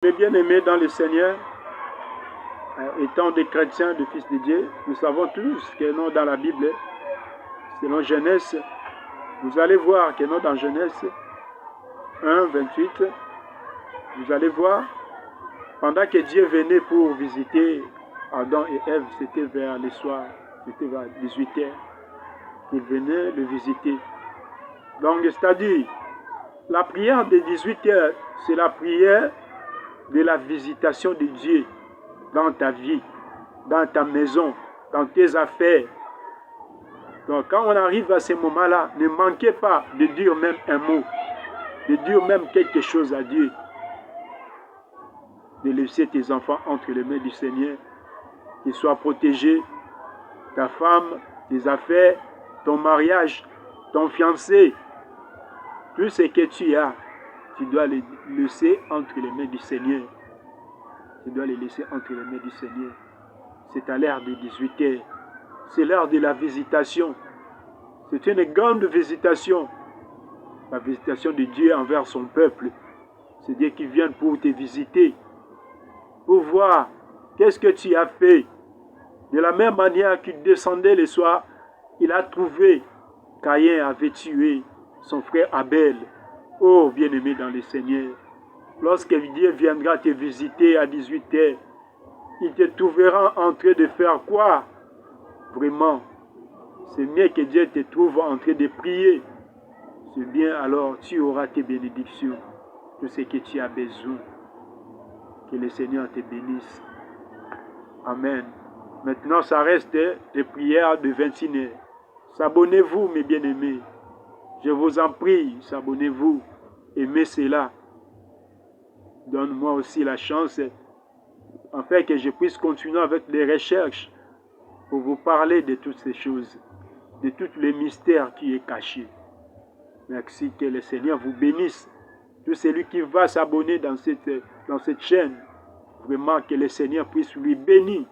Mes bien-aimés dans le Seigneur, étant des chrétiens, des fils de Dieu, nous savons tous que non dans la Bible, selon Genèse, vous allez voir que non dans Genèse 1, 28, vous allez voir, pendant que Dieu venait pour visiter Adam et Ève, c'était vers le soir, c'était vers 18h, qu'il venait le visiter. Donc, c'est-à-dire, la prière de 18h, c'est la prière de la visitation de Dieu dans ta vie, dans ta maison, dans tes affaires. Donc quand on arrive à ce moment-là, ne manquez pas de dire même un mot, de dire même quelque chose à Dieu, de laisser tes enfants entre les mains du Seigneur, qu'ils soient protégés, ta femme, tes affaires, ton mariage, ton fiancé, tout ce que tu as, tu dois les laisser entre les mains du Seigneur. Tu dois les laisser entre les mains du Seigneur. C'est à l'heure de 18h. C'est l'heure de la visitation. C'est une grande visitation. La visitation de Dieu envers son peuple. C'est Dieu qui vient pour te visiter. Pour voir qu'est-ce que tu as fait. De la même manière qu'il descendait le soir, il a trouvé Caïn avait tué son frère Abel. Oh, bien-aimé dans le Seigneur. Lorsque Dieu viendra te visiter à 18h, il te trouvera en train de faire quoi? Vraiment, c'est mieux que Dieu te trouve en train de prier. C'est bien, alors tu auras tes bénédictions, tout ce que tu as besoin. Que le Seigneur te bénisse. Amen. Maintenant, ça reste des prières de 21h. S'abonnez-vous, mes bien-aimés. Je vous en prie, s'abonnez-vous. Aimez cela. Donne-moi aussi la chance, afin que je puisse continuer avec les recherches pour vous parler de toutes ces choses, de tous les mystères qui est caché. Merci, que le Seigneur vous bénisse. Tout celui qui va s'abonner dans cette chaîne, vraiment que le Seigneur puisse lui bénir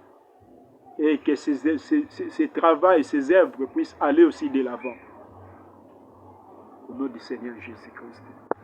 et que ses travaux et ses œuvres puissent aller aussi de l'avant. Au nom du Seigneur Jésus-Christ.